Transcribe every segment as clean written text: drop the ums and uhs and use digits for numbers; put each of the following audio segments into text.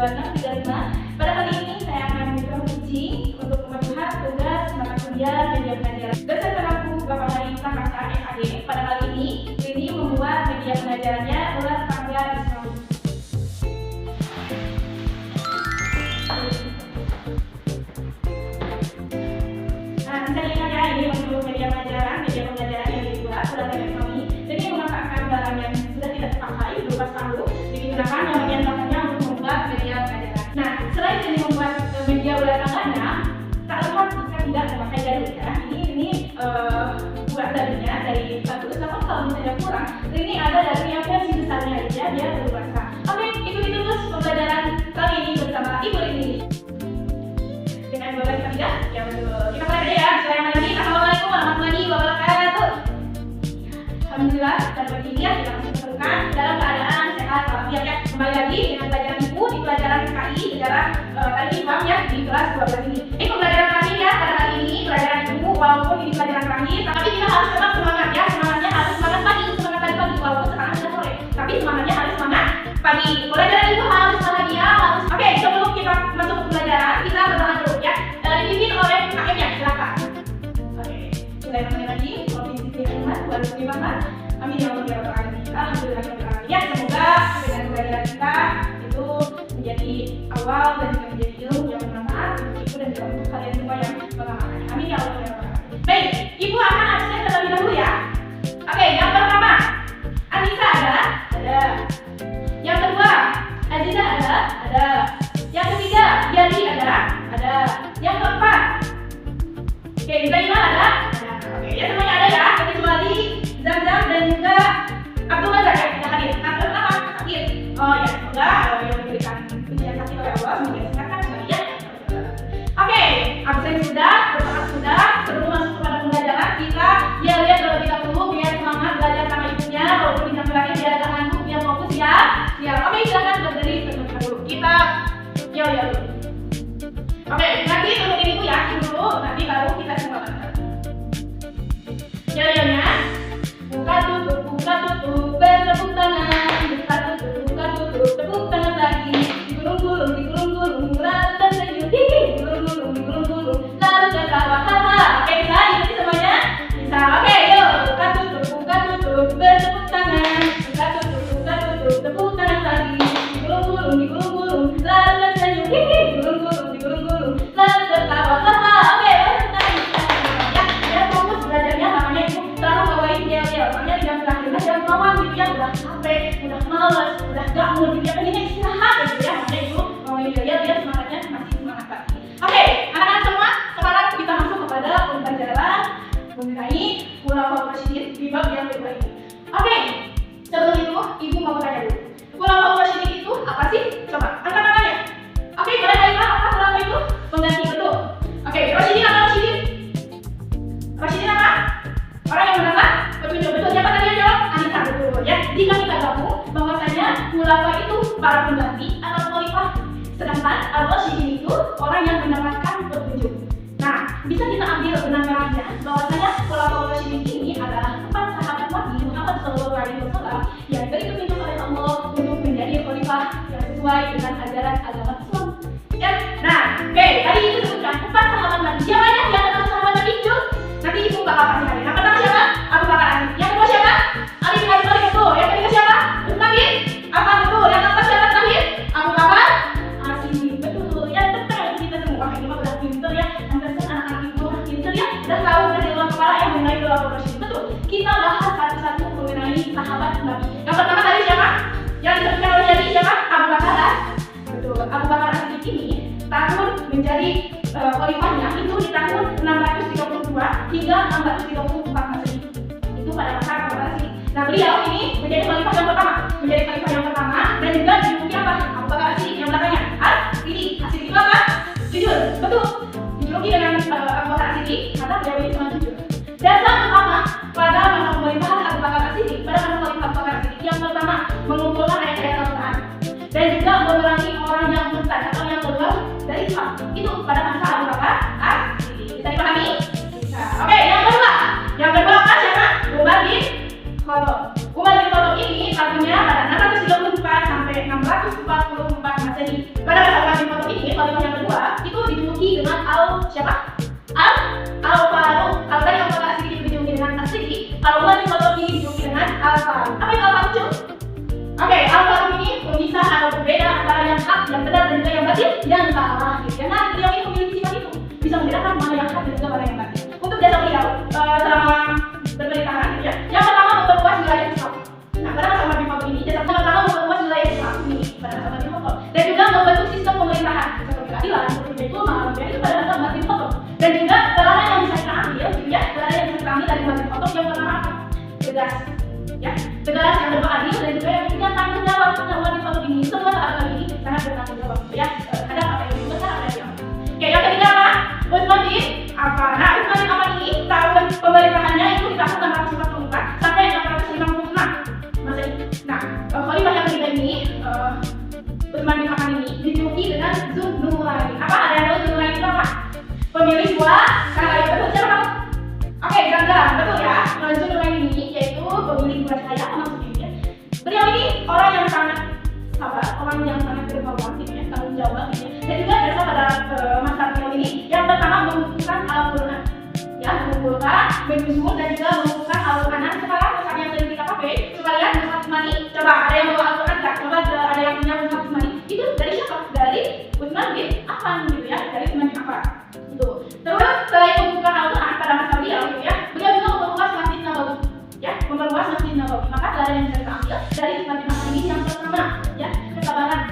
2022-2023. Pada kali ini saya akan menguji untuk membahas tugas mata kuliah media pelajaran. Dosen aku Bapak Hari Prakasa MAD pada kali ini membuat media pelajarannya adalah tanggal Islam. Nah, bisa dilihat ya, ini untuk media pelajaran yang dibuat sudah kami. Jadi memanfaatkan barang yang sudah tidak terpakai berupa spanduk digunakan yang bagian belakangnya untuk membuat media pelajaran. Nah, selain ini membuat media ular tangannya, tak lepas jika tidak memakai jadul ya. Ini buat darinya dari bagus, namun kalau misalnya kurang, ini ada dari yang versi besarnya aja dia berluasa. Oke, ikuti terus pembelajaran kali ini bersama Ibu Rini. Dengan bapak ketiga, ya betul. Kita mulai aja ya. Bismillahirrahmanirrahim. Assalamualaikum warahmatullahi wabarakatuh. Alhamdulillah, dan bertiga kita masih temukan dalam keadaan sehat walafiat ya. Kembali lagi dengan pelajaran ibu di pelajaran KI sejarah tadi Imam ya di kelas 12 ini. Pembelajaran terakhir ya pada hari ini pelajaran ibu walaupun ini pelajaran terakhir, tapi kita harus tetap semangat ya. Semangatnya harus semangat pagi walaupun sekarang sudah sore. Tapi semangatnya harus semangat pagi. Pelajaran ibu harus bahagia, harus. Oke, sebelum kita masuk ke pelajaran kita berdoa dulu ya. Dipimpin oleh KM ya, silakan. Oke, mulai lagi provinsi Kalimantan 2005. Amin ya Allah ya Rabbal alamin. Alhamdulillah ya Rabbal alamin. Ya, semoga dengan pelajaran kita itu menjadi awal dan juga menjadi ilmu yang bermanfaat untuk ibu dan juga untuk kalian semua yang mengamalkannya. Amin ya Allah ya Rabbal alamin. Baik, ibu akan absen terlebih dahulu ya. Oke, yang pertama, Anissa ada. Yang kedua, Aziza ada. Yang ketiga, Yali ada. Yang keempat, oke, Zainal ada. Oke, ya semuanya ada ya, kecuali Zam-Zam dan juga Abdul Razak ya, tidak hadir. Kenapa? Sakit. Oh ya, semoga yang diberikan ujian sakit oleh Allah semoga disehatkan kembali ya. Oke, absen sudah, bersemangat sudah. Sebelum masuk kepada pembelajaran kita lihat terlebih dahulu biar semangat belajar sama ibunya. Walaupun di jam terakhir biar agak ngantuk, biar fokus ya. Oke, silakan berdiri terlebih dahulu. Kita dulu. Oke, nanti turunin ibu ya, dulu, nanti baru kita semua belajar. Yel-yelnya, buka tutup, bertepuk tangan. Buka tutup, tepuk tangan lagi. Digulung-gulung, lalu tersenyum. Digulung-gulung, lalu tertawa. Haha, oke bisa, ikuti semuanya? Bisa, oke yuk. Buka tutup, bertepuk tangan. Buka tutup, tepuk tangan lagi. Digulung-gulung, lalu tersenyum. Digulung-gulung, lalu tertawa. Haha, oke, ya fokus belajarnya, namanya itu selalu bawain yel-yel. Soalnya di jam terakhir jangan ngomong gitu ya, udah capek, udah males, udah gak mood gitu ya, pengennya istirahat gitu ya. Makanya itu bawain yel-yel biar semangatnya masih semangat lagi. Oke, anak-anak semua, sekarang kita masuk kepada pembelajaran mengenai Khulafaur Rasyidin di bab yang kedua ini. Oke, sebelum itu ibu mau tanya dulu, Khulafaur Rasyidin itu apa sih? Coba angkat tangannya. Oke, boleh kalimat apa khulafa itu? Pengganti, betul. Oke, Rasyidin apa Rasyidin? Rasyidin apa? Orang yang mendapat petunjuk, betul. Siapa tadi yang jawab? Anissa, betul ya. Jika kita gabung bahwasanya khulafa itu para pengganti atau khalifah, sedangkan Ar-Rasyidin itu orang yang mendapatkan petunjuk. Nah, bisa kita ambil benang merahnya bahwasanya Khulafaur Rasyidin ini adalah 4 sahabat Nabi Muhammad SAW yang diberi petunjuk oleh Allah untuk menjadi khalifah yang sesuai dengan ajaran agama Islam. Ya, nah, oke, tadi itu disebutkan 4 sahabat Nabi. Siapa yang adalah sahabat Nabi itu? Nanti ibu bakal kasih hari. Yang pertama siapa? Abu Bakar Ali. Yang kedua siapa? Ali bin Abi Thalib, betul. Yang ketiga siapa? Utsman bin Affan, betul. Yang keempat siapa terakhir? Abu Bakar As-Siddiq, betul. Yang terakhir kita semua. Ini mah udah pinter ya. Antasan anak-anak ibu udah pinter ya. Udah tahu dari luar kepala yang mengenai Khulafaur Rasyidin, betul. Kita bahas satu-satu mengenai sahabat Nabi. Yang pertama tadi siapa? Yang disebutkan oleh Yadi siapa? Abu Bakar As-Siddiq, betul. Abu Bakar As-Siddiq ini tahun menjadi khalifahnya itu di tahun 632 hingga 434 Masehi. Itu pada masa Abu Bakar As-Siddiq. Nah, beliau ini menjadi khalifah yang pertama, dan juga dijuluki apa? Abu Bakar As-Siddiq yang belakangnya As-Siddiq. As-Siddiq itu apa? Jujur, betul. Dijuluki dengan Abu Bakar As-Siddiq karena beliau ini cuma jujur. Dasar utama pada masa pemerintahan Abu Bakar As-Siddiq, pada masa khalifah Abu Bakar As-Siddiq yang pertama mengumpulkan ayat-ayat Al-Quran dan juga memerangi orang yang murtad atau yang keluar dari Islam. Itu pada masa Abu Bakar As-Siddiq. Bisa dipahami? Bisa. Oke, yang kedua apa siapa? Umar bin Khattab. Umar bin Khattab ini tahunnya pada 634 sampai 644 Masehi. Pada khalifah yang kedua itu dijuluki dengan siapa? Al-Faruq. Kalau tadi Abu Bakar As-Siddiq dijuluki dengan As-Siddiq, kalau Umar bin Khattab ini dijuluki dengan Al-Faruq. Apa itu Al-Faruq, cuy? Oke, Al-Faruq ini pemisah atau berbeda antara yang hak, yang benar dan juga yang batil, yang salah. Karena beliau ini memiliki sifat itu, bisa membedakan mana yang hak dan juga mana yang batil. Untuk jasa beliau selama berpemerintahan, ya. Yang pertama memperluas wilayah Islam. Nah, pada masa Umar bin Khattab ini, jasa beliau pertama memperluas wilayah Islam ini pada masa Umar bin Khattab, dan juga membentuk sistem pemerintahan seperti keadilan, seperti itu pada masa Umar bin Khattab. Dan juga teladan yang bisa kita ambil, gitu ya, teladan yang bisa kita ambil dari Umar bin Khattab yang pertama apa? Tegas, ya, tegas yang beradil dan juga yang punya tanggung jawab. Karena Umar bin Khattab ini semua saat ini sangat bertanggung jawab, ya, terhadap apa yang dilakukan, apa yang dilakukan. Oke, yang ketiga apa? Utsman bin Affan. Nah, Utsman bin Affan ini tahun pemerintahannya itu di tahun 644 sampai 656 Masehi. Nah, khalifah yang ketiga ini, Utsman bin Affan ini dijuluki dengan Dzun-Nurain. Apa? Ada yang tahu Dzun-Nurain itu apa? Pemilik dua cahaya. Betul siapa kamu? Oke, ganggang, betul ya. Dzun-Nurain ini yaitu pemilik dua cahaya, maksudnya. Beliau ini orang yang sangat sabar, orang yang sangat berkorban, gitu ya, tanggung jawab, gitu ya. Dan juga jasa pada masa beliau ini yang pertama mengumpulkan Al-Quran, ya, mengumpulkan, menyusun dan juga mengumpulkan Al-Quran. Sekarang misalnya yang di KKP, coba lihat mushaf Utsmani. Coba ada yang bawa Al-Quran nggak? Coba ada yang punya mushaf Utsmani. Itu dari siapa? Dari Utsman bin Affan, gitu ya, dari Utsman bin Affan. Itu. Terus selain mengumpulkan Al-Quran pada masa beliau, gitu ya, beliau juga memperluas Masjid Nabawi, ya, memperluas Masjid Nabawi. Maka teladan yang bisa kita ambil dari Utsman bin Affan ini yang pertama, ya, kesabaran.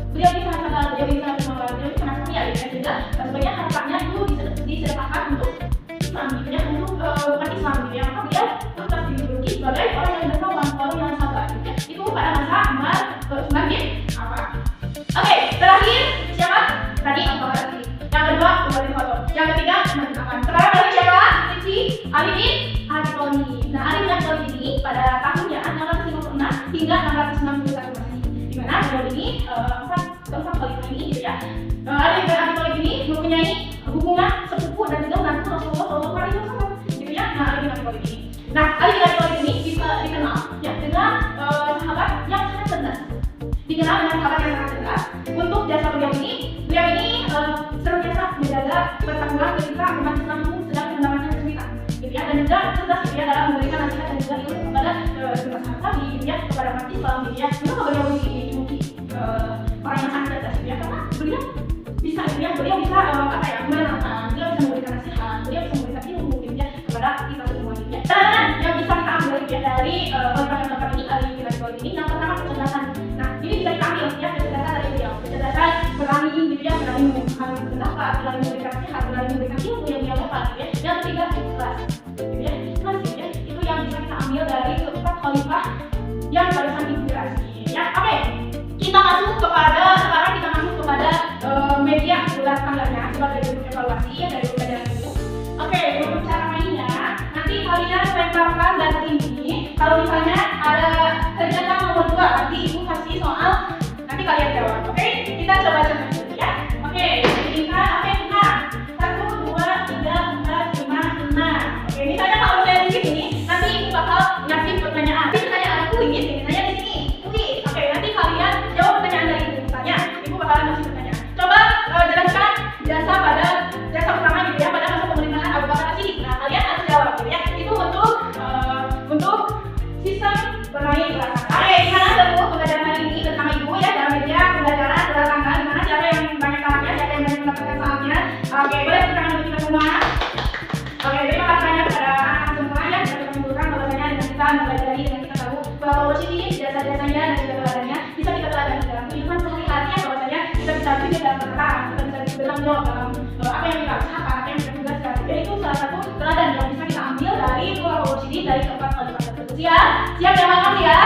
Beliau ini sangat sabar, beliau ini sangat sabar, beliau ini sangat mulia, ya, dan juga sebagian hartanya itu disedekahkan untuk Islam, gitu ya, untuk umat Islam, gitu ya. Maka beliau tetap dijuluki sebagai orang yang berkorban, orang yang sabar, gitu ya. Itu pada masa Utsman bin Affan. Oke, terakhir siapa? Tadi Abu Bakar As-Siddiq. Yang kedua Umar bin Khattab. Yang ketiga Utsman bin Affan. Sekarang lagi siapa? Ali bin Abi Thalib. Nah, Ali bin Abi Thalib ini pada tahunnya 656 hingga 661 Masehi. Di mana beliau ini keempat khalifah ini, gitu ya. Ali bin Abi Thalib ini mempunyai hubungan sepupu dan juga menantu Rasulullah SAW, gitu ya. Nah, Ali bin Abi Thalib ini. Nah, Ali bin Abi Thalib ini bisa dikenal, ya, dengan sahabat yang sangat cerdas. Dikenal dengan sahabat yang sangat cerdas. Untuk jasa beliau ini senantiasa menjaga persatuan ketika umat Islam sedang mendapatkan kesulitan, gitu ya, dan juga cerdas, gitu ya, dalam memberikan nasihat dan juga ilmu kepada masyarakat tadi, gitu ya, kepada umat Islam, gitu ya. Kenapa beliau dijuluki orang yang sangat cerdas, gitu ya? Karena beliau bisa, gitu ya, beliau bisa menenangkan, beliau bisa memberikan nasihat, beliau bisa memberikan ilmu, gitu ya, kepada kita semua, gitu ya. Dan yang bisa kita ambil, gitu ya, dari khalifah yang keempat ini, Ali bin Abi Thalib ini, yang pertama kecerdasan. Nah, ini bisa kita ambil, ya, kecerdasan dari beliau, kecerdasan berani, gitu ya, berani mengungkapkan pendapat, berani memberikan nasihat, berani memberikan ilmu yang dia dapat, gitu ya. Yang ketiga ikhlas, gitu ya, ikhlas, gitu ya. Itu yang bisa kita ambil dari keempat khalifah yang barusan diinspirasi, ya. Oke, kita masuk kepada media bulan tanggalnya sebagai bentuk evaluasi, ya, dari pembelajaran itu. Oke, untuk cara mainnya, nanti kalian lemparkan data ini. Kalau misalnya ada kerjaan nomor 2, nanti ibu kasih soal, nanti kalian jawab. Oke, kita coba dulu, ya. Oke, pilihkan apa yang benar. 1, 2, 3, 4, 5, 6. Oke, misalnya kalau saya di sini, nanti ibu bakal ngasih pertanyaan. Nanti pertanyaan kuis, misalnya di sini, kuis. Oke, nanti kalian jawab pertanyaan dari ibu. Misalnya, ibu bakalan ngasih pertanyaan. Coba jelaskan jasa pertama, gitu ya, pada masa pemerintahan Abu Bakar As-Siddiq. Nah, kalian harus jawab, gitu ya. Itu untuk sistem bermain belakang. Oke, gimana seluruh pembelajaran hari ini bersama ibu, ya, dalam media pembelajaran bulan tanggal. Gimana, siapa yang banyak salahnya, siapa yang banyak mendapatkan salahnya? Oke, boleh tepuk tangan untuk kita semua. Oke, terima kasih banyak kepada anak semua, ya, sudah menunjukkan bahwasanya dengan kita mempelajari, dengan kita tahu bahwa ini jasa-jasanya dan juga teladannya bisa kita teladani dalam kehidupan sehari-hari, bahwasanya kita bisa juga dalam berperan, kita bisa bertanggung jawab dalam apa yang kita usahakan, apa yang kita tugaskan. Jadi itu salah satu teladan yang bisa kita ambil dari dua ini, dari keempat khalifah tersebut. Siap ya, makasih ya.